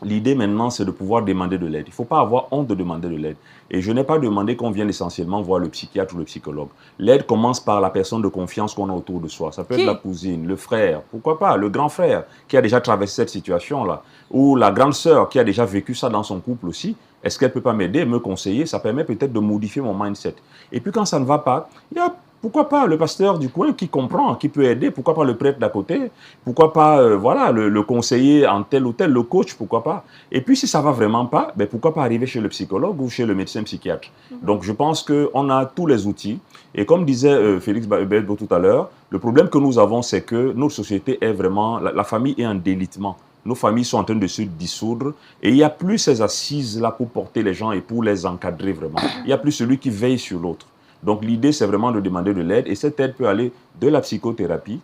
l'idée maintenant, c'est de pouvoir demander de l'aide. Il ne faut pas avoir honte de demander de l'aide. Et je n'ai pas demandé qu'on vienne essentiellement voir le psychiatre ou le psychologue. L'aide commence par la personne de confiance qu'on a autour de soi. Ça peut être la cousine, le frère, pourquoi pas, le grand frère qui a déjà traversé cette situation-là, ou la grande sœur qui a déjà vécu ça dans son couple aussi. Est-ce qu'elle ne peut pas m'aider, me conseiller? Ça permet peut-être de modifier mon mindset. Et puis quand ça ne va pas, il y a pourquoi pas le pasteur du coin qui comprend, qui peut aider, pourquoi pas le prêtre d'à côté, pourquoi pas voilà, le conseiller en tel ou tel, le coach, pourquoi pas. Et puis si ça ne va vraiment pas, ben, pourquoi pas arriver chez le psychologue ou chez le médecin psychiatre. Donc je pense qu'on a tous les outils. Et comme disait Félix Belbo tout à l'heure, le problème que nous avons, c'est que notre société est vraiment, la famille est en délitement. Nos familles sont en train de se dissoudre et il n'y a plus ces assises-là pour porter les gens et pour les encadrer vraiment. Il n'y a plus celui qui veille sur l'autre. Donc l'idée, c'est vraiment de demander de l'aide et cette aide peut aller de la psychothérapie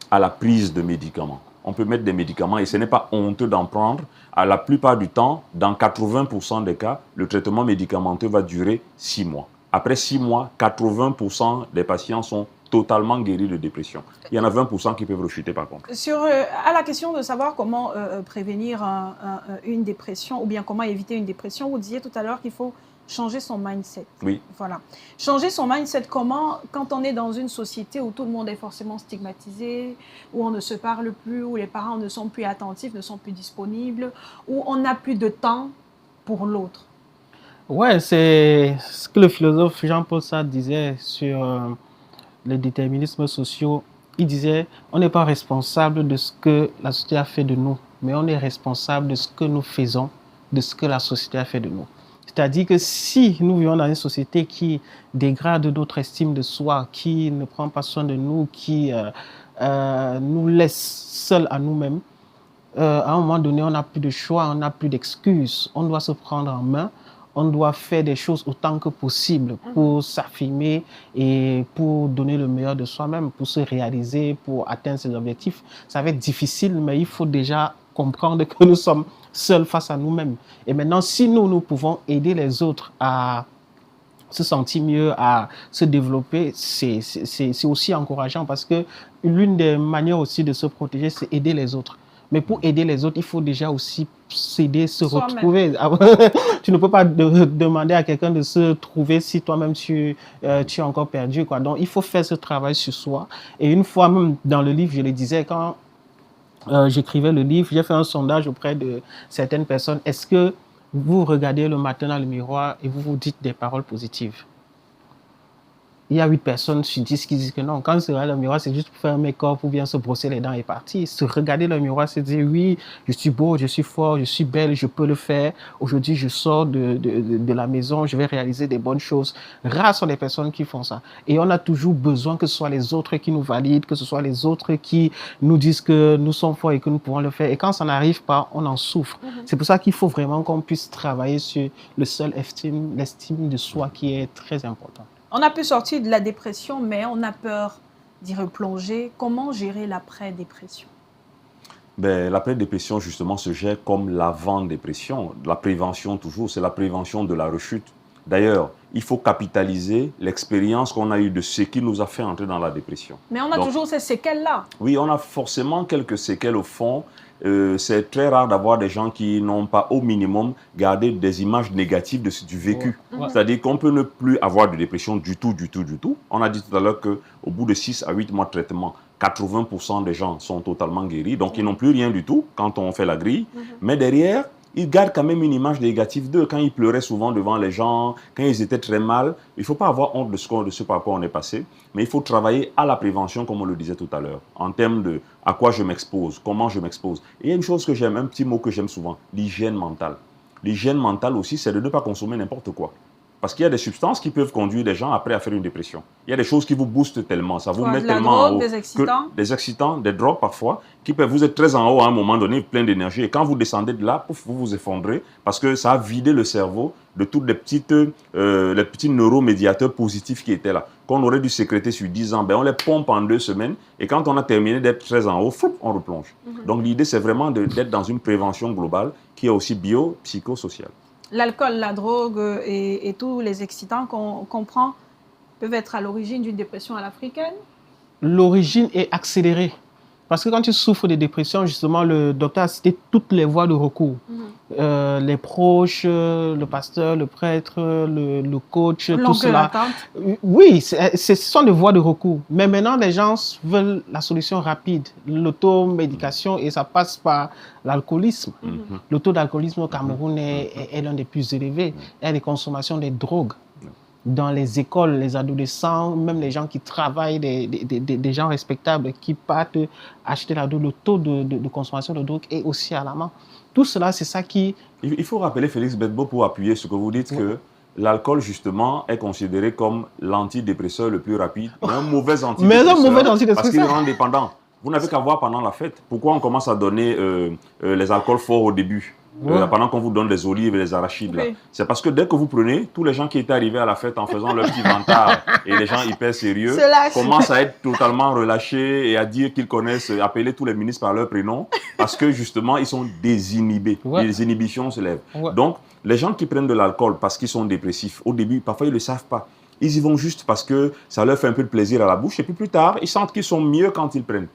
à la prise de médicaments. On peut mettre des médicaments et ce n'est pas honteux d'en prendre. À la plupart du temps, dans 80% des cas, le traitement médicamenteux va durer 6 mois. Après 6 mois, 80% des patients sont totalement guéris de dépression. Il y en a 20% qui peuvent rechuter par contre. À la question de savoir comment prévenir une dépression ou bien comment éviter une dépression, vous disiez tout à l'heure qu'il faut changer son mindset. Oui. Voilà. Changer son mindset, comment, quand on est dans une société où tout le monde est forcément stigmatisé, où on ne se parle plus, où les parents ne sont plus attentifs, ne sont plus disponibles, où on n'a plus de temps pour l'autre. Ouais, c'est ce que le philosophe Jean-Paul Sartre disait sur les déterminismes sociaux. Il disait, on n'est pas responsable de ce que la société a fait de nous, mais on est responsable de ce que nous faisons, de ce que la société a fait de nous. C'est-à-dire que si nous vivons dans une société qui dégrade notre estime de soi, qui ne prend pas soin de nous, qui nous laisse seuls à nous-mêmes, à un moment donné, on n'a plus de choix, on n'a plus d'excuses. On doit se prendre en main, on doit faire des choses autant que possible pour s'affirmer et pour donner le meilleur de soi-même, pour se réaliser, pour atteindre ses objectifs. Ça va être difficile, mais il faut déjà comprendre que nous sommes seuls face à nous-mêmes. Et maintenant, si nous pouvons aider les autres à se sentir mieux, à se développer, c'est aussi encourageant parce que l'une des manières aussi de se protéger, c'est aider les autres. Mais pour aider les autres, il faut déjà aussi s'aider, se retrouver. Tu ne peux pas demander à quelqu'un de se trouver si toi-même tu es encore perdu, quoi. Donc, il faut faire ce travail sur soi. Et une fois même dans le livre, je le disais, quand j'écrivais le livre, j'ai fait un sondage auprès de certaines personnes. Est-ce que vous regardez le matin dans le miroir et vous vous dites des paroles positives? Il y a 8 personnes sur 10 qui disent que non. Quand on se regarde le miroir, c'est juste pour faire un make-up ou bien se brosser les dents et partir. Se regarder le miroir, c'est dire oui, je suis beau, je suis fort, je suis belle, je peux le faire. Aujourd'hui, je sors de la maison, je vais réaliser des bonnes choses. Rares sont les personnes qui font ça. Et on a toujours besoin que ce soit les autres qui nous valident, que ce soit les autres qui nous disent que nous sommes forts et que nous pouvons le faire. Et quand ça n'arrive pas, on en souffre. C'est pour ça qu'il faut vraiment qu'on puisse travailler sur le self-esteem, l'estime de soi qui est très important. On a pu sortir de la dépression, mais on a peur d'y replonger. Comment gérer l'après-dépression? Ben, l'après-dépression, justement, se gère comme l'avant-dépression. La prévention, toujours, c'est la prévention de la rechute. D'ailleurs, il faut capitaliser l'expérience qu'on a eue de ce qui nous a fait entrer dans la dépression. Mais on a Donc, toujours ces séquelles-là. oui, on a forcément quelques séquelles au fond. C'est très rare d'avoir des gens qui n'ont pas au minimum gardé des images négatives du vécu. Ouais. C'est-à-dire qu'on peut ne plus avoir de dépression du tout. On a dit tout à l'heure qu'au bout de 6 à 8 mois de traitement, 80% des gens sont totalement guéris. Donc, ils n'ont plus rien du tout quand on fait la grille. Mais derrière, ils gardent quand même une image négative d'eux. Quand ils pleuraient souvent devant les gens, quand ils étaient très mal, il ne faut pas avoir honte de ce par quoi on est passé, mais il faut travailler à la prévention, comme on le disait tout à l'heure, en termes de à quoi je m'expose, comment je m'expose. Et il y a une chose que j'aime, un petit mot que j'aime souvent, l'hygiène mentale. L'hygiène mentale aussi, c'est de ne pas consommer n'importe quoi. Parce qu'il y a des substances qui peuvent conduire des gens après à faire une dépression. Il y a des choses qui vous boostent tellement, ça vous met tellement en haut. Des excitants. Des excitants, des drogues parfois, qui peuvent vous être très en haut à un moment donné, plein d'énergie. Et quand vous descendez de là, pouf, vous vous effondrez parce que ça a vidé le cerveau de tous les petits neuromédiateurs positifs qui étaient là. Qu'on aurait dû sécréter sur 10 ans, ben on les pompe en 2 semaines. Et quand on a terminé d'être très en haut, fou, on replonge. Donc l'idée, c'est vraiment d'être dans une prévention globale qui est aussi bio-psychosociale. L'alcool, la drogue et tous les excitants qu'on prend peuvent être à l'origine d'une dépression à l'africaine. L'origine est accélérée. Parce que quand tu souffres de dépression, justement, le docteur a cité toutes les voies de recours. Les proches, le pasteur, le prêtre, le coach, tout cela. Oui, ce sont des voies de recours. Mais maintenant, les gens veulent la solution rapide, l'automédication, et ça passe par l'alcoolisme. Le taux d'alcoolisme au Cameroun est l'un des plus élevés. Il y a des consommations de drogues. Dans les écoles, les adolescents, même les gens qui travaillent, des gens respectables qui partent acheter la drogue, le taux de consommation de drogue est aussi alarmant. Tout cela, c'est ça qui... Il faut rappeler, Félix Bedbo, pour appuyer ce que vous dites, que l'alcool, justement, est considéré comme l'antidépresseur le plus rapide, mais un mauvais antidépresseur, parce qu'il rend dépendant. Vous n'avez qu'à voir pendant la fête. Pourquoi on commence à donner les alcools forts au début pendant qu'on vous donne les olives et les arachides. C'est parce que dès que vous prenez, tous les gens qui étaient arrivés à la fête en faisant leur petit vantard et les gens hyper sérieux commencent à être totalement relâchés et à dire qu'ils connaissent, appeler tous les ministres par leur prénom parce que justement, ils sont désinhibés. Les inhibitions se lèvent. Donc, les gens qui prennent de l'alcool parce qu'ils sont dépressifs, au début, parfois, ils ne le savent pas. Ils y vont juste parce que ça leur fait un peu de plaisir à la bouche et puis plus tard, ils sentent qu'ils sont mieux quand ils prennent.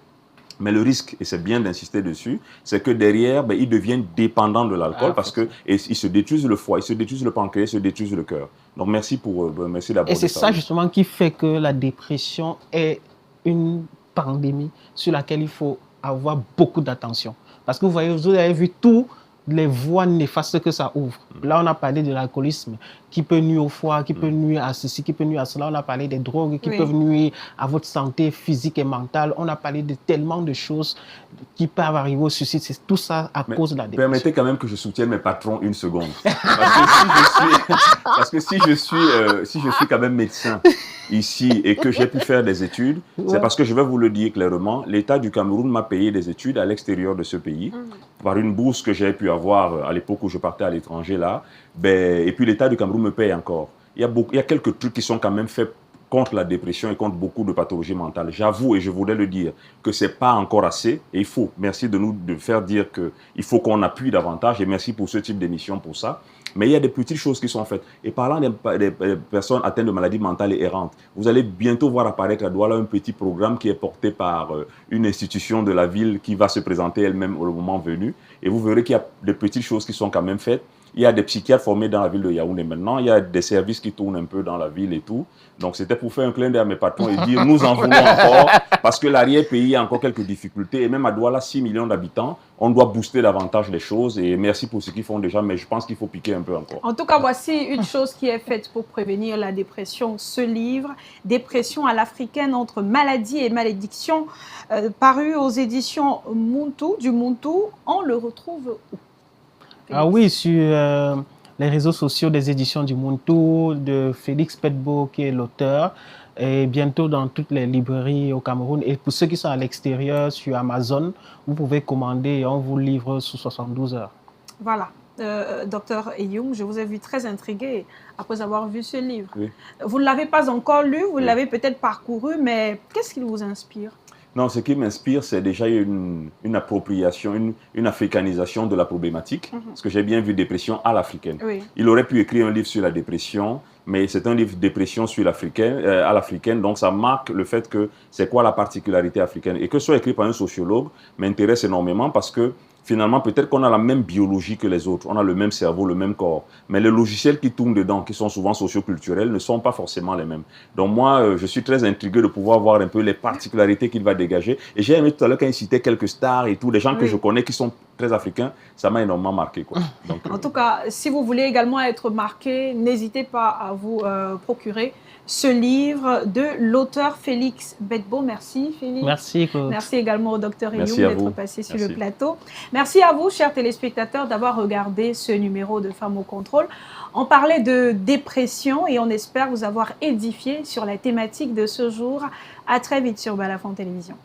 Mais le risque, et c'est bien d'insister dessus, c'est que derrière, ils deviennent dépendants de l'alcool parce qu'ils se détruisent le foie, ils se détruisent le pancréas, ils se détruisent le cœur. Donc merci d'aborder ça. Et c'est ça justement qui fait que la dépression est une pandémie sur laquelle il faut avoir beaucoup d'attention. Parce que vous avez vu tous les voies néfastes que ça ouvre. Là, on a parlé de l'alcoolisme qui peut nuire au foie, qui peut nuire à ceci, qui peut nuire à cela. On a parlé des drogues qui peuvent nuire à votre santé physique et mentale. On a parlé de tellement de choses qui peuvent arriver au suicide. C'est tout ça à cause de la dépression. Permettez quand même que je soutienne mes patrons une seconde. Parce que si je suis quand même médecin ici et que j'ai pu faire des études, c'est parce que je vais vous le dire clairement, l'État du Cameroun m'a payé des études à l'extérieur de ce pays par une bourse que j'ai pu avoir à l'époque où je partais à l'étranger là. Et puis l'État du Cameroun me paye encore. Il y a quelques trucs qui sont quand même faits contre la dépression et contre beaucoup de pathologies mentales. J'avoue, et je voudrais le dire, que ce n'est pas encore assez. Et il faut, merci de nous de faire dire qu'il faut qu'on appuie davantage. Et merci pour ce type d'émission, pour ça. Mais il y a des petites choses qui sont faites. Et parlant des personnes atteintes de maladies mentales et errantes, vous allez bientôt voir apparaître à Douala un petit programme qui est porté par une institution de la ville qui va se présenter elle-même au moment venu. Et vous verrez qu'il y a des petites choses qui sont quand même faites. Il y a des psychiatres formés dans la ville de Yaoundé maintenant. Il y a des services qui tournent un peu dans la ville et tout. Donc, c'était pour faire un clin d'œil à mes patrons et dire nous en voulons encore parce que l'arrière-pays a encore quelques difficultés. Et même à Douala, 6 millions d'habitants, on doit booster davantage les choses. Et merci pour ce qu'ils font déjà, mais je pense qu'il faut piquer un peu encore. En tout cas, voici une chose qui est faite pour prévenir la dépression. Ce livre, Dépression à l'africaine entre maladie et malédiction, paru aux éditions du Muntu. On le retrouve où? Ah oui, sur les réseaux sociaux des éditions du Muntu, de Félix Bedbo qui est l'auteur, et bientôt dans toutes les librairies au Cameroun. Et pour ceux qui sont à l'extérieur, sur Amazon, vous pouvez commander et on vous livre sous 72 heures. Voilà. Docteur Eyung, je vous ai vu très intrigué après avoir vu ce livre. Oui. Vous ne l'avez pas encore lu, vous l'avez peut-être parcouru, mais qu'est-ce qu'il vous inspire? Non, ce qui m'inspire, c'est déjà une appropriation, une africanisation de la problématique. Parce que j'ai bien vu dépression à l'africaine. Oui. Il aurait pu écrire un livre sur la dépression, mais c'est un livre dépression sur à l'africaine. Donc ça marque le fait que c'est quoi la particularité africaine. Et que ce soit écrit par un sociologue m'intéresse énormément parce que finalement, peut-être qu'on a la même biologie que les autres, on a le même cerveau, le même corps, mais les logiciels qui tournent dedans, qui sont souvent socioculturels, ne sont pas forcément les mêmes. Donc moi, je suis très intrigué de pouvoir voir un peu les particularités qu'il va dégager. Et j'ai aimé tout à l'heure quand il citait quelques stars et tout, des gens que je connais qui sont très africains, ça m'a énormément marqué, quoi. Donc, En tout cas, si vous voulez également être marqué, n'hésitez pas à vous procurer ce livre de l'auteur Félix Bedbo. Merci Félix. Merci. Merci également au docteur Eyoum Merci à d'être vous. passé sur Merci. le plateau. Merci à vous, chers téléspectateurs, d'avoir regardé ce numéro de Femmes au contrôle. On parlait de dépression et on espère vous avoir édifié sur la thématique de ce jour. À très vite sur Balafon Télévision.